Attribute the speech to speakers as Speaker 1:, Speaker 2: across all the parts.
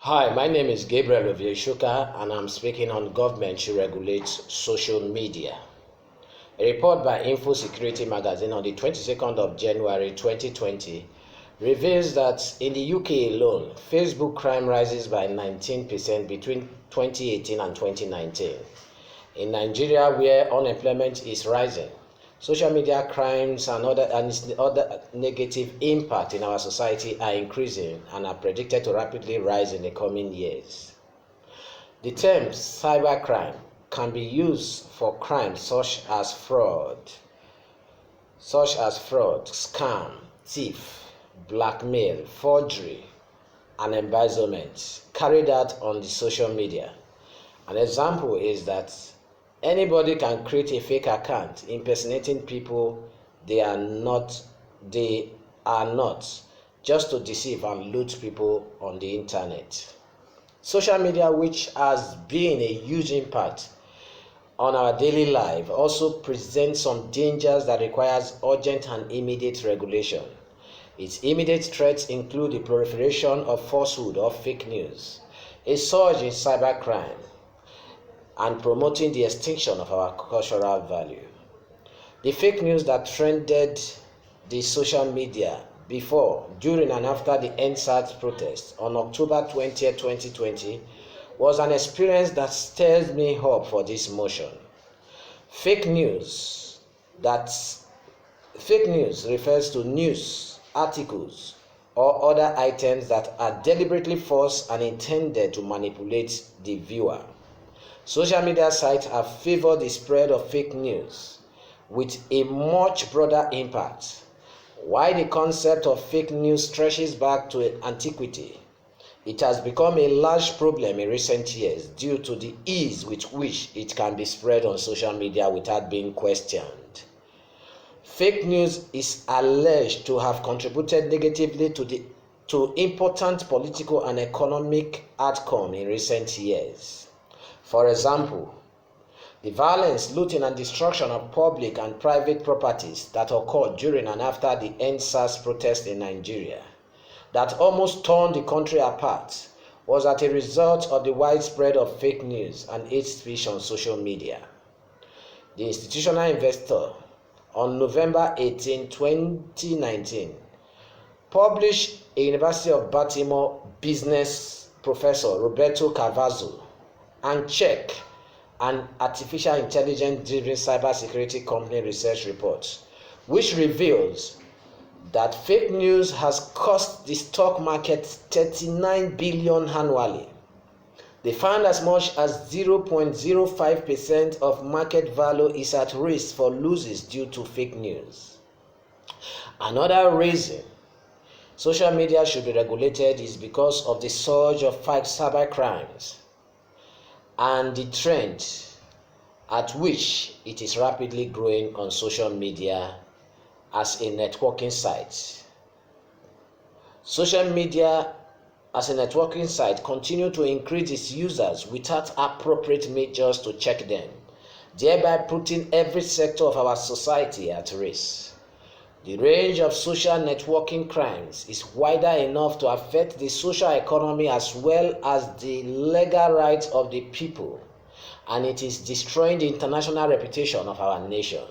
Speaker 1: Hi, my name is Gabriel Ovieshuka and I'm speaking on government should regulate social media. A report by Info Security magazine on the 22nd of January 2020 reveals that in the UK alone, Facebook crime rises by 19% between 2018 and 2019. In Nigeria, where unemployment is rising, social media crimes and other negative impact in our society are increasing and are predicted to rapidly rise in the coming years. The term cybercrime can be used for crimes such as fraud, scam, thief, blackmail, forgery, and embezzlement carried out on the social media. An example is that anybody can create a fake account impersonating people they are not, just to deceive and loot people on the internet. Social media, which has been a huge impact on our daily life, also presents some dangers that requires urgent and immediate regulation. Its immediate threats include the proliferation of falsehood or fake news, a surge in cybercrime, and promoting the extinction of our cultural value. The fake news that trended the social media before, during, and after the EndSARS protest on October 20, 2020 was an experience that stirs me up for this motion. Fake news refers to news, articles, or other items that are deliberately false and intended to manipulate the viewer. Social media sites have favored the spread of fake news with a much broader impact. While the concept of fake news stretches back to antiquity, it has become a large problem in recent years due to the ease with which it can be spread on social media without being questioned. Fake news is alleged to have contributed negatively to important political and economic outcomes in recent years. For example, the violence, looting, and destruction of public and private properties that occurred during and after the EndSARS protest in Nigeria, that almost torn the country apart, was as a result of the widespread of fake news and hate speech on social media. The Institutional Investor, on November 18, 2019, published a University of Baltimore business professor, Roberto Cavazzo, and check an artificial intelligence-driven cybersecurity company research report, which reveals that fake news has cost the stock market $39 billion annually. They found as much as 0.05% of market value is at risk for losses due to fake news. Another reason social media should be regulated is because of the surge of cybercrimes and the trend at which it is rapidly growing on social media as a networking site. Social media as a networking site continue to increase its users without appropriate measures to check them, thereby putting every sector of our society at risk. The range of social networking crimes is wider enough to affect the social economy as well as the legal rights of the people, and it is destroying the international reputation of our nation.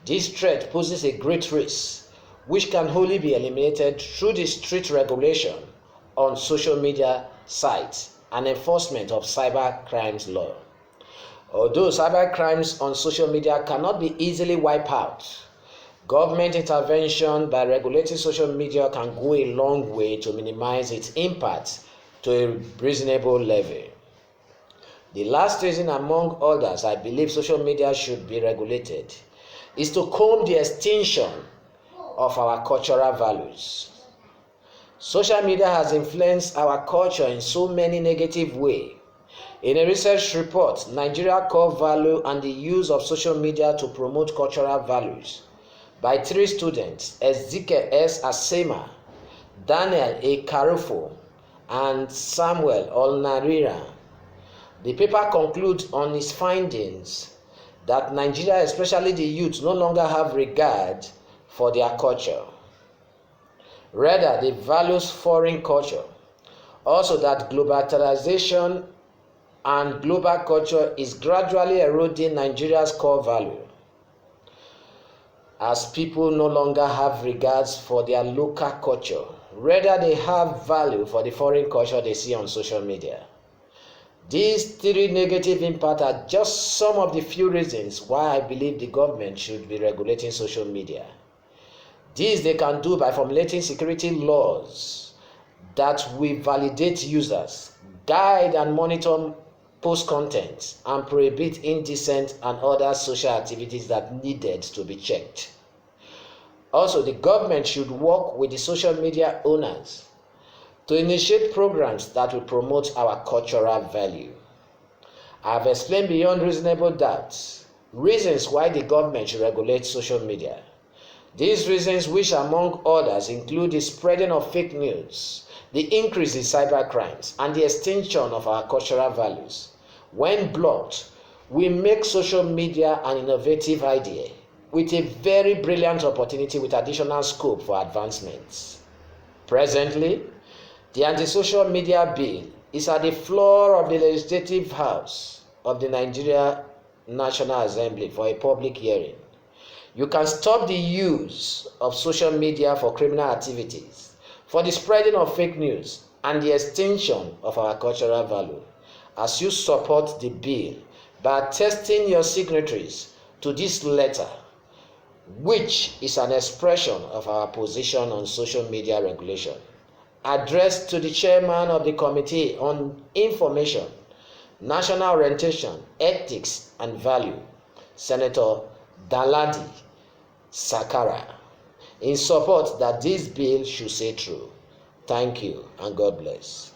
Speaker 1: This threat poses a great risk, which can only be eliminated through the strict regulation on social media sites and enforcement of cyber crimes law. Although cyber crimes on social media cannot be easily wiped out, government intervention by regulating social media can go a long way to minimize its impact to a reasonable level. The last reason, among others, I believe social media should be regulated is to comb the extinction of our cultural values. Social media has influenced our culture in so many negative ways. In a research report, Nigeria Core Value and the Use of Social Media to Promote Cultural Values, by 3 students, Ezekiel S. Asema, Daniel A. Carufo, and Samuel Olnarira. The paper concludes on its findings that Nigeria, especially the youth, no longer have regard for their culture. Rather, they value foreign culture. Also, that globalization and global culture is gradually eroding Nigeria's core value, as people no longer have regards for their local culture. Rather, they have value for the foreign culture they see on social media. These three negative impacts are just some of the few reasons why I believe the government should be regulating social media. This they can do by formulating security laws that will validate users, guide and monitor post content, and prohibit indecent and other social activities that needed to be checked. Also, the government should work with the social media owners to initiate programs that will promote our cultural value. I have explained beyond reasonable doubt reasons why the government should regulate social media. These reasons, which among others include the spreading of fake news, the increase in cybercrimes, and the extinction of our cultural values. When blocked, we make social media an innovative idea with a very brilliant opportunity with additional scope for advancements. Presently, the anti-social media bill is at the floor of the Legislative House of the Nigeria National Assembly for a public hearing. You can stop the use of social media for criminal activities, for the spreading of fake news, and the extinction of our cultural value, as you support the bill by attesting your signatories to this letter, which is an expression of our position on social media regulation, addressed to the chairman of the Committee on Information, National Orientation, Ethics and Value, Senator Daladi Sakara, in support that this bill should stay true. Thank you and God bless.